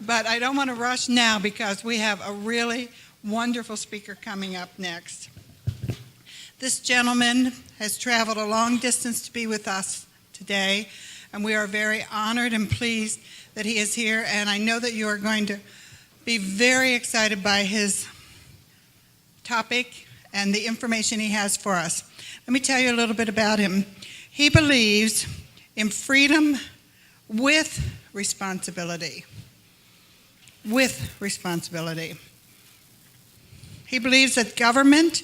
But I don't want to rush now because we have a really wonderful speaker coming up next. This gentleman has traveled a long distance to be with us today, and we are very honored and pleased that he is here, and I know that you are going to be very excited by his topic and the information he has for us. Let me tell you a little bit about him. He believes in freedom with responsibility. With responsibility. He believes that government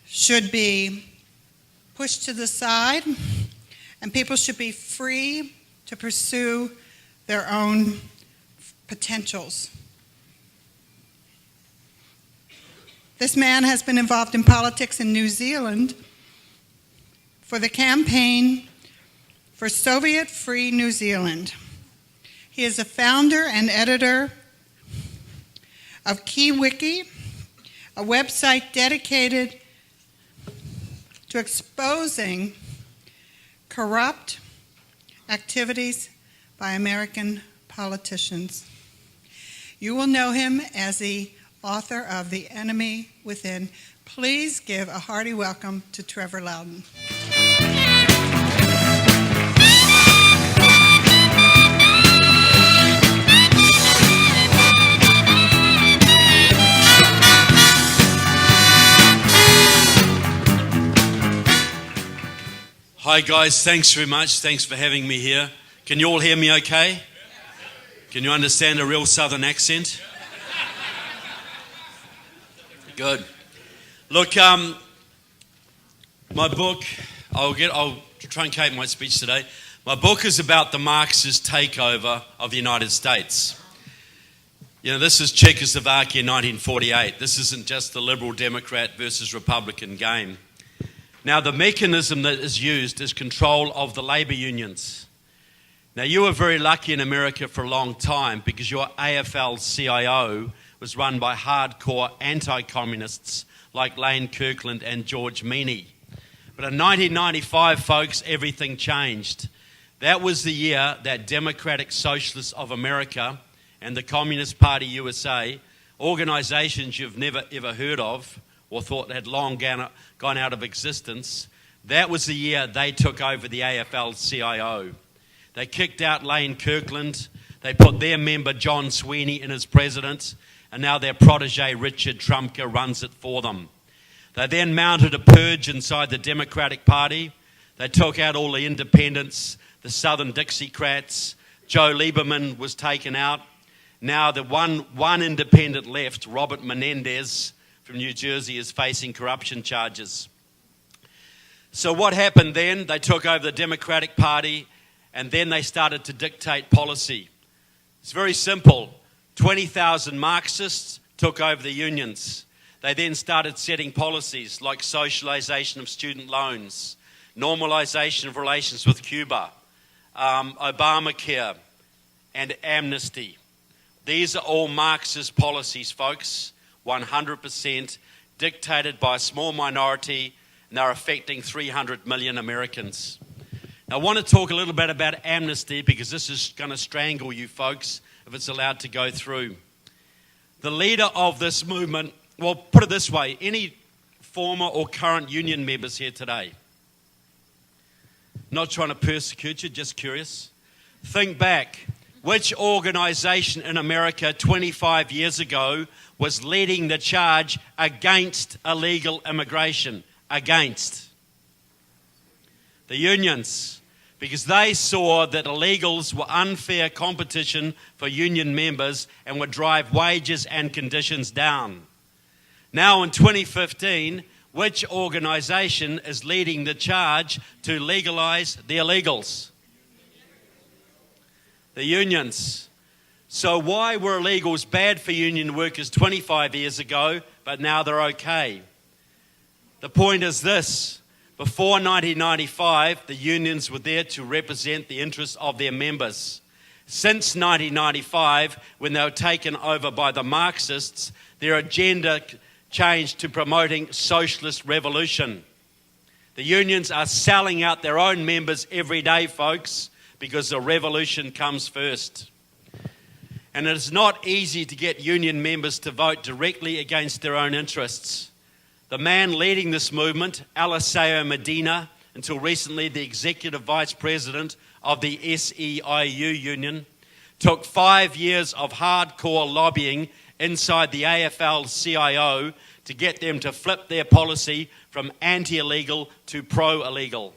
should be pushed to the side and people should be free to pursue their own potentials. This man has been involved in politics in New Zealand for the campaign for Soviet-free New Zealand. He is a founder and editor of KeyWiki, a website dedicated to exposing corrupt activities by American politicians. You will know him as the author of The Enemy Within. Please give a hearty welcome to Trevor Loudon. Hi guys, thanks very much. Thanks for having me here. Can you all hear me okay? Can you understand a real southern accent? Good. Look, my book, I'll truncate my speech today. My book is about the Marxist takeover of the United States. You know, this is Czechoslovakia in 1948. This isn't just the Liberal Democrat versus Republican game. Now, the mechanism that is used is control of the labour unions. Now, you were very lucky in America for a long time because your AFL-CIO was run by hardcore anti-communists like Lane Kirkland and George Meany. But in 1995, folks, everything changed. That was the year that Democratic Socialists of America and the Communist Party USA, organisations you've never ever heard of or thought had long gone out of existence, that was the year they took over the AFL-CIO. They kicked out Lane Kirkland, they put their member John Sweeney in as president, and now their protege Richard Trumka runs it for them. They then mounted a purge inside the Democratic Party. They took out all the independents, the Southern Dixiecrats. Joe Lieberman was taken out. Now the one independent left, Robert Menendez from New Jersey, is facing corruption charges. So what happened then? They took over the Democratic Party and then they started to dictate policy. It's very simple. 20,000 Marxists took over the unions. They then started setting policies like socialization of student loans, normalization of relations with Cuba, Obamacare, and amnesty. These are all Marxist policies, folks, 100% dictated by a small minority, and they're affecting 300 million Americans. Now, I want to talk a little bit about amnesty because this is going to strangle you folks if it's allowed to go through. The leader of this movement, well, put it this way, any former or current union members here today? Not trying to persecute you, just curious. Think back. Which organisation in America 25 years ago was leading the charge against illegal immigration? Against the unions, because they saw that illegals were unfair competition for union members and would drive wages and conditions down. Now in 2015, which organisation is leading the charge to legalise the illegals? The unions. So why were illegals bad for union workers 25 years ago, but now they're okay? The point is this. Before 1995, the unions were there to represent the interests of their members. Since 1995, when they were taken over by the Marxists, their agenda changed to promoting socialist revolution. The unions are selling out their own members every day, folks, because the revolution comes first. And it is not easy to get union members to vote directly against their own interests. The man leading this movement, Eliseo Medina, until recently the executive vice president of the SEIU union, took 5 years of hardcore lobbying inside the AFL-CIO to get them to flip their policy from anti-illegal to pro-illegal.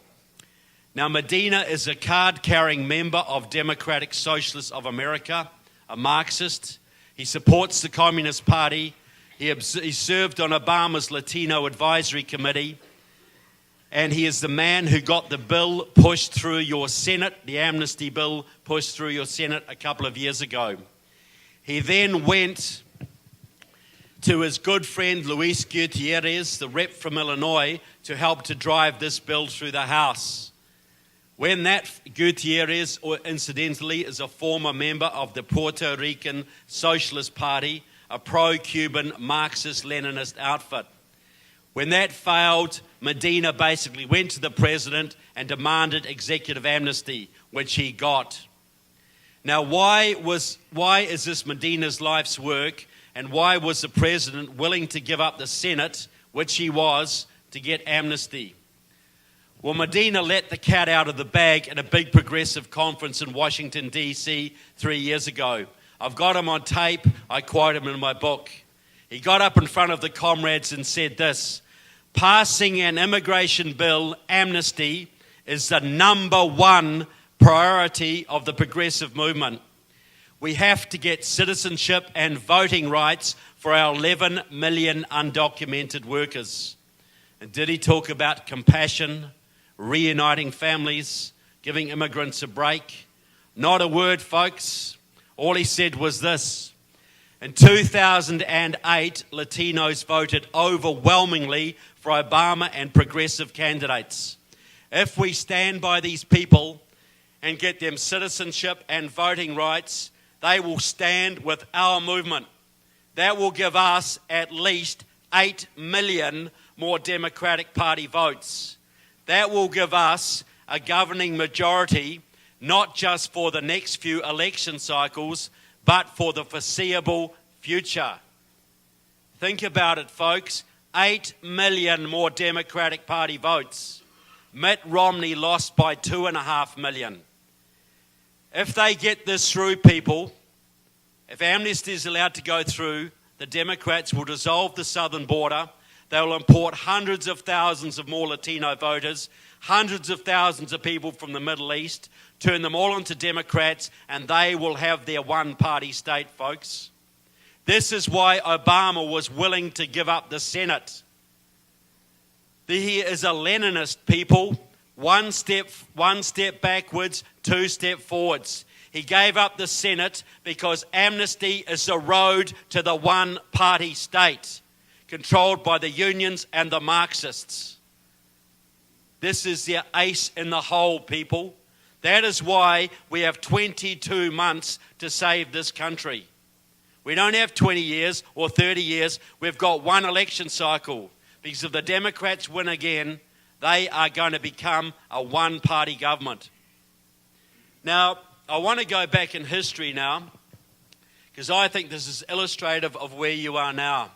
Now, Medina is a card-carrying member of Democratic Socialists of America, a Marxist. He supports the Communist Party. He served on Obama's Latino Advisory Committee. And he is the man who got the bill pushed through your Senate, the amnesty bill pushed through your Senate a couple of years ago. He then went to his good friend Luis Gutierrez, the rep from Illinois, to help to drive this bill through the House. When that Gutierrez, or incidentally, is a former member of the Puerto Rican Socialist Party, a pro-Cuban Marxist-Leninist outfit. When that failed, Medina basically went to the president and demanded executive amnesty, which he got. Now, why is this Medina's life's work, and why was the president willing to give up the Senate, which he was, to get amnesty? Well, Medina let the cat out of the bag at a big progressive conference in Washington, D.C. 3 years ago. I've got him on tape. I quote him in my book. He got up in front of the comrades and said this: "Passing an immigration bill, amnesty, is the number one priority of the progressive movement. We have to get citizenship and voting rights for our 11 million undocumented workers." And did he talk about compassion, reuniting families, giving immigrants a break? Not a word, folks. All he said was this: in 2008, Latinos voted overwhelmingly for Obama and progressive candidates. If we stand by these people and get them citizenship and voting rights, they will stand with our movement. That will give us at least 8 million more Democratic Party votes. That will give us a governing majority, not just for the next few election cycles, but for the foreseeable future. Think about it, folks. 8 million more Democratic Party votes. Mitt Romney lost by 2.5 million. If they get this through, people, if amnesty is allowed to go through, the Democrats will dissolve the southern border. They will import hundreds of thousands of more Latino voters, hundreds of thousands of people from the Middle East, turn them all into Democrats, and they will have their one-party state, folks. This is why Obama was willing to give up the Senate. He is a Leninist, people. One step backwards, 2 steps forwards. He gave up the Senate because amnesty is the road to the one-party state, controlled by the unions and the Marxists. This is their ace in the hole, people. That is why we have 22 months to save this country. We don't have 20 years or 30 years. We've got one election cycle. Because if the Democrats win again, they are going to become a one-party government. Now, I want to go back in history now, because I think this is illustrative of where you are now.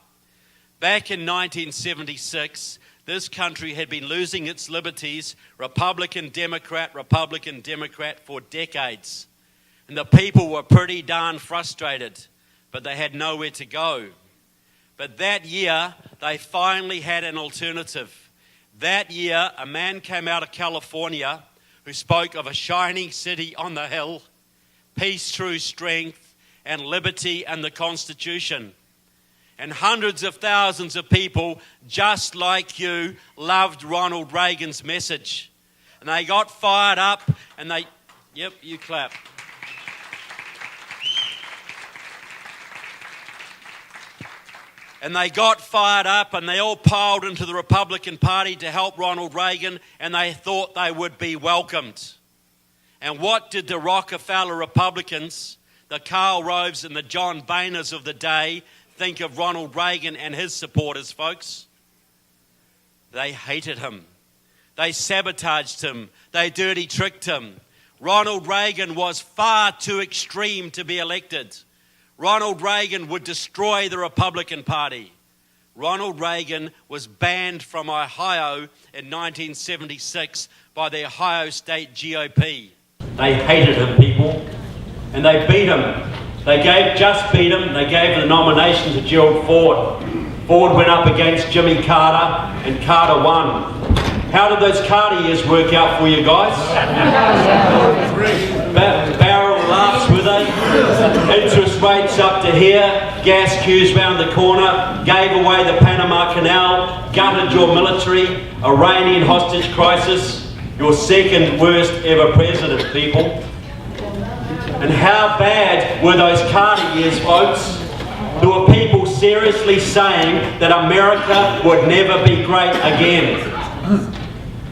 Back in 1976, this country had been losing its liberties, Republican, Democrat, for decades. And the people were pretty darn frustrated, but they had nowhere to go. But that year, they finally had an alternative. That year, a man came out of California who spoke of a shining city on the hill, peace through strength, and liberty and the Constitution. And hundreds of thousands of people, just like you, loved Ronald Reagan's message. And they got fired up and they... Yep, you clap. And they got fired up and they all piled into the Republican Party to help Ronald Reagan, and they thought they would be welcomed. And what did the Rockefeller Republicans, the Karl Roves and the John Boehners of the day, think of Ronald Reagan and his supporters, folks? They hated him. They sabotaged him. They dirty tricked him. Ronald Reagan was far too extreme to be elected. Ronald Reagan would destroy the Republican Party. Ronald Reagan was banned from Ohio in 1976 by the Ohio State GOP. They hated him, people, and they beat him. They beat him. They gave the nomination to Gerald Ford. Ford went up against Jimmy Carter, and Carter won. How did those Carter years work out for you guys? Barrel laughs, were they? Interest rates up to here, gas queues round the corner, gave away the Panama Canal, gutted your military, Iranian hostage crisis, your second worst ever president, people. And how bad were those Carter years, folks? There were people seriously saying that America would never be great again.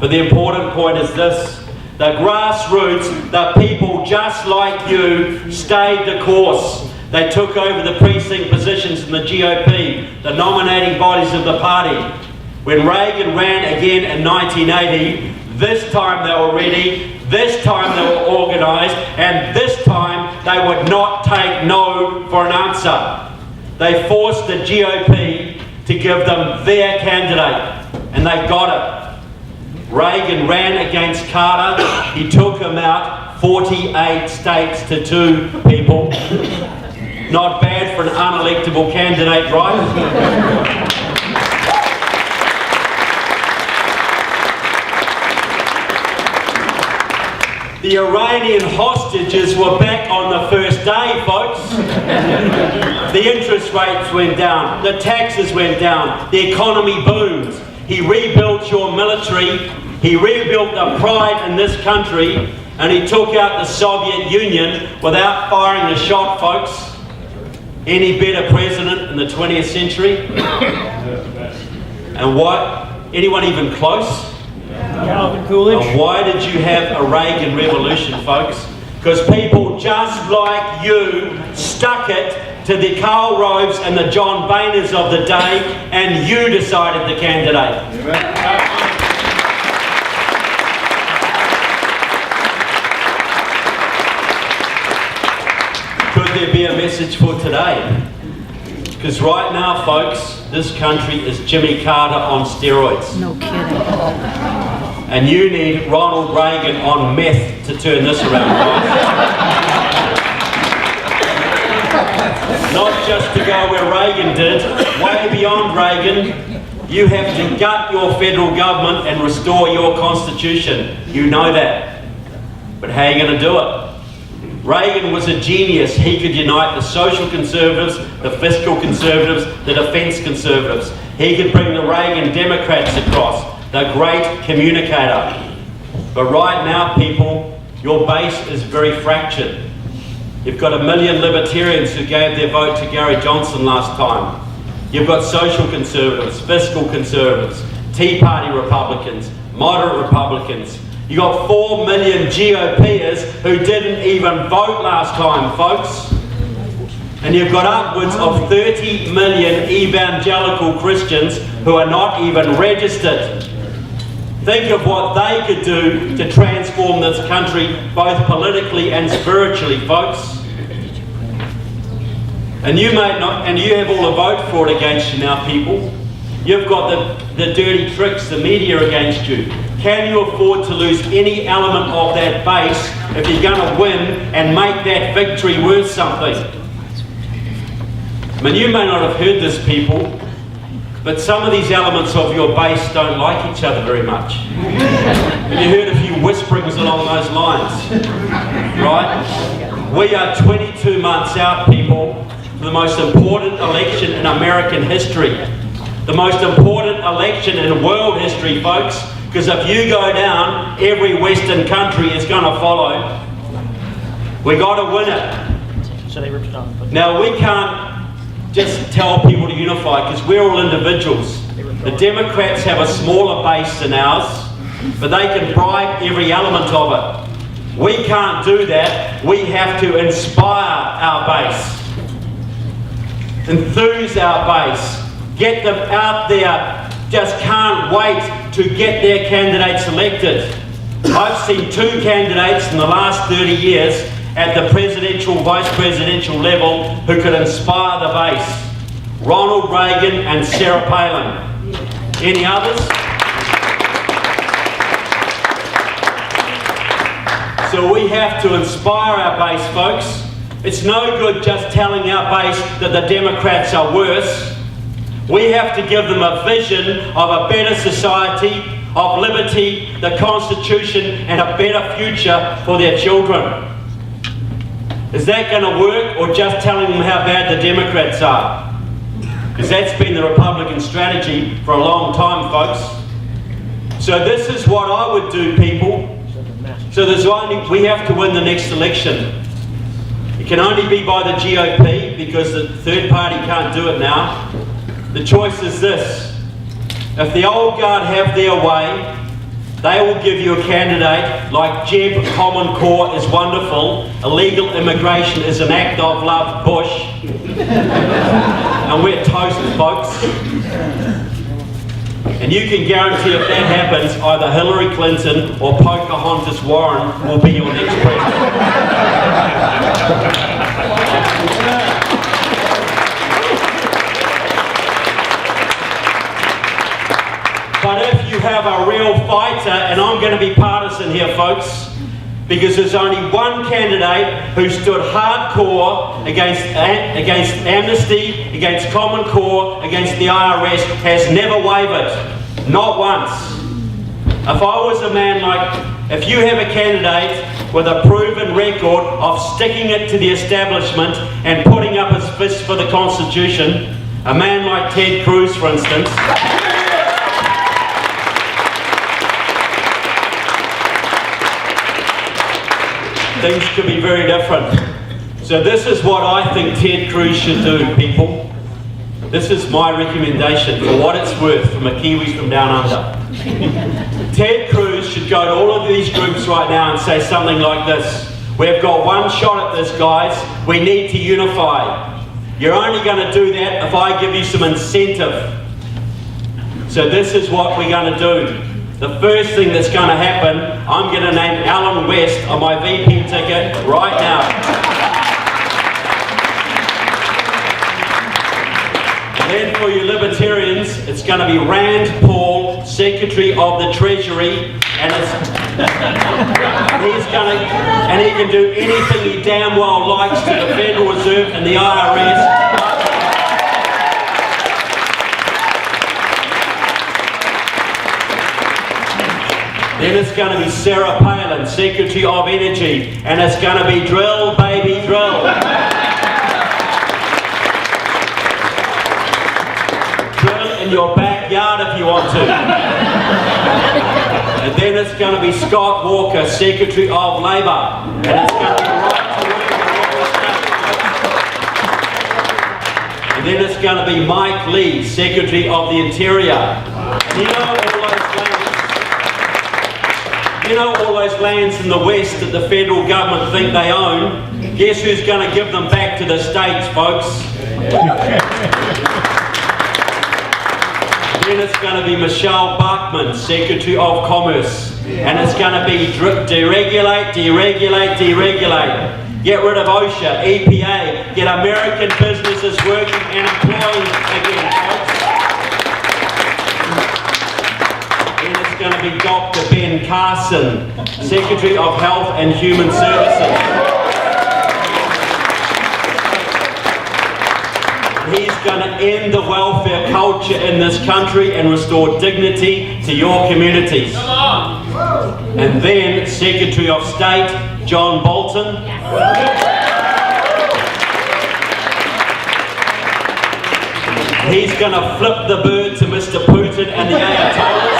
But the important point is this: the grassroots, the people just like you, stayed the course. They took over the precinct positions in the GOP, the nominating bodies of the party. When Reagan ran again in 1980, this time they were ready, this time they were organised, and this time they would not take no for an answer. They forced the GOP to give them their candidate, and they got it. Reagan ran against Carter. He took him out 48 states to 2, people. Not bad for an unelectable candidate, right? The Iranian hostages were back on the first day, folks. The interest rates went down, the taxes went down, the economy boomed. He rebuilt your military, he rebuilt the pride in this country, and he took out the Soviet Union without firing a shot, folks. Any better president in the 20th century? And what? Anyone even close? And why did you have a Reagan revolution, folks? Because people just like you stuck it to the Karl Roves and the John Boehners of the day, and you decided the candidate. Could there be a message for today? Because right now, folks, this country is Jimmy Carter on steroids. No kidding. And you need Ronald Reagan on meth to turn this around, guys. Not just to go where Reagan did, way beyond Reagan. You have to gut your federal government and restore your constitution. You know that. But how are you going to do it? Reagan was a genius. He could unite the social conservatives, the fiscal conservatives, the defence conservatives. He could bring the Reagan Democrats across, the great communicator. But right now, people, your base is very fractured. You've got 1 million libertarians who gave their vote to Gary Johnson last time. You've got social conservatives, fiscal conservatives, Tea Party Republicans, moderate Republicans. You've got 4 million GOPers who didn't even vote last time, folks. And you've got upwards of 30 million evangelical Christians who are not even registered. Think of what they could do to transform this country, both politically and spiritually, folks. And you may not, and you have all the vote fraud against you now, people. You've got the dirty tricks, the media against you. Can you afford to lose any element of that base if you're going to win and make that victory worth something? I mean, you may not have heard this, people, but some of these elements of your base don't like each other very much. Have you heard a few whisperings along those lines? Right? We are 22 months out, people, for the most important election in American history. The most important election in world history, folks, because if you go down, every Western country is going to follow. We got to win it. So they ripped it off. Now, we can't just tell people to unify because we're all individuals. The Democrats have a smaller base than ours, but they can bribe every element of it. We can't do that. We have to inspire our base, enthuse our base, get them out there. Just can't wait to get their candidates elected. I've seen 2 candidates in the last 30 years, at the presidential, vice presidential level who could inspire the base. Ronald Reagan and Sarah Palin. Any others? So we have to inspire our base, folks. It's no good just telling our base that the Democrats are worse. We have to give them a vision of a better society, of liberty, the Constitution, and a better future for their children. Is that going to work, or just telling them how bad the Democrats are? Because that's been the Republican strategy for a long time, folks. So this is what I would do, people. So we have to win the next election. It can only be by the GOP, because the third party can't do it now. The choice is this. If the old guard have their way, they will give you a candidate like Jeb, Common Core is wonderful, illegal immigration is an act of love, Bush, and we're toast, folks. And you can guarantee if that happens, either Hillary Clinton or Pocahontas Warren will be your next president. But if you have a real fighter, and I'm going to be partisan here, folks, because there's only one candidate who stood hardcore against amnesty, against Common Core, against the IRS, has never wavered. Not once. If I was a man if you have a candidate with a proven record of sticking it to the establishment and putting up his fist for the Constitution, a man like Ted Cruz, for instance, things could be very different. So this is what I think Ted Cruz should do, people. This is my recommendation, for what it's worth, from a Kiwi from down under. Ted Cruz should go to all of these groups right now and say something like this. We've got one shot at this, guys. We need to unify. You're only going to do that if I give you some incentive. So this is what we're going to do. The first thing that's going to happen, I'm going to name Alan West on my VP ticket right now. And then for you libertarians, it's going to be Rand Paul, Secretary of the Treasury, and he can do anything he damn well likes to the Federal Reserve and the IRS. Then it's going to be Sarah Palin, Secretary of Energy, and it's going to be drill, baby, drill. Drill in your backyard if you want to. And then it's going to be Scott Walker, Secretary of Labour, and it's going to be right to work in what we're starting. And then it's going to be Mike Lee, Secretary of the Interior. And you know all those lands in the West that the federal government think they own? Guess who's going to give them back to the states, folks? Then it's going to be Michelle Bachmann, Secretary of Commerce. And it's going to be deregulate, deregulate, deregulate. Get rid of OSHA, EPA. Get American businesses working and employing again, folks. Going to be Dr. Ben Carson, Secretary of Health and Human Services. He's going to end the welfare culture in this country and restore dignity to your communities. And then Secretary of State, John Bolton. He's going to flip the bird to Mr. Putin and the Ayatollahs.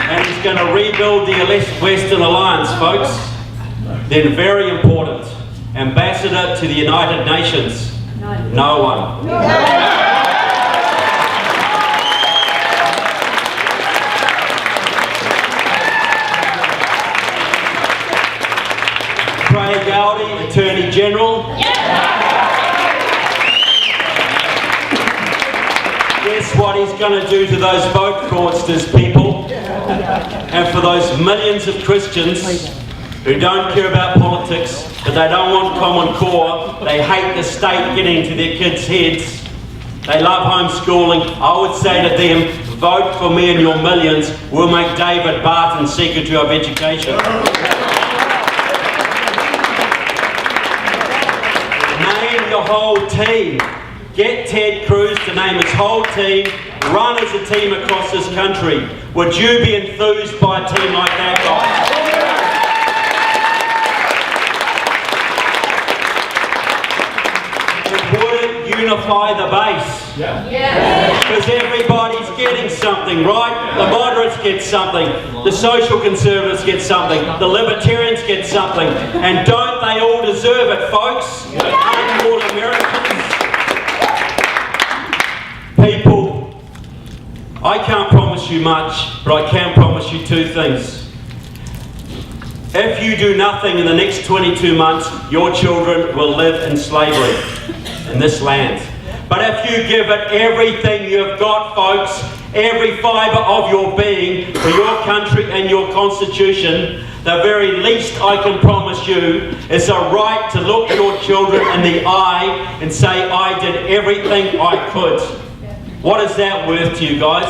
And he's going to rebuild the Western Alliance, folks. Then, very important, ambassador to the United Nations. No one. Craig Gowdy, Attorney General. Guess what he's going to do to those vote fraudsters, people, and for those millions of Christians who don't care about politics, but they don't want Common Core, they hate the state getting into their kids' heads, they love homeschooling. I would say to them, vote for me and your millions, we'll make David Barton Secretary of Education. Name your whole team. Get Ted Cruz to name his whole team, run as a team across this country. Would you be enthused by a team like that, guys? Would it unify the base? Because everybody's getting something, right? The moderates get something, the social conservatives get something, the libertarians get something, and don't they all deserve it, folks? Aren't you all Americans? People, I can't promise you much, but I can promise you two things. If you do nothing in the next 22 months, your children will live in slavery in this land. But if you give it everything you've got, folks, every fibre of your being for your country and your constitution, the very least I can promise you is a right to look your children in the eye and say, I did everything I could. What is that worth to you guys?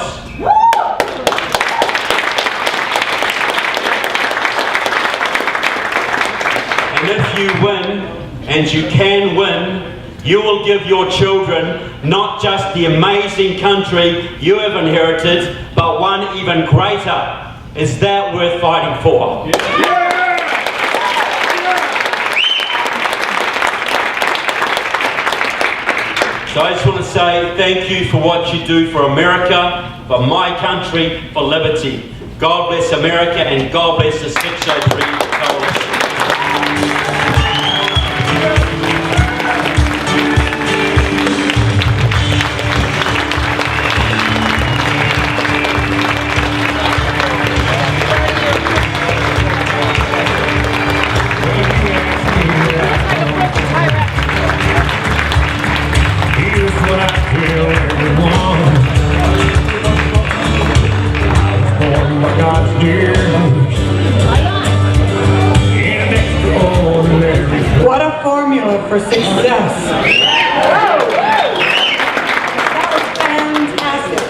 And if you win, and you can win, you will give your children not just the amazing country you have inherited, but one even greater. Is that worth fighting for? So I just want to say thank you for what you do for America, for my country, for liberty. God bless America and God bless the 603 Coalition. What a formula for success. That was fantastic.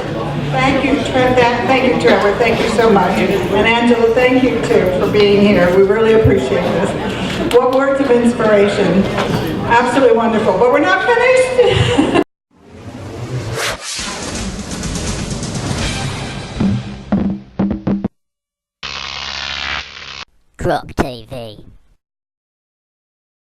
Thank you, Trevor. Thank you so much. And Angela, thank you too for being here. We really appreciate this. What words of inspiration. Absolutely wonderful. But we're not finished. Croc TV.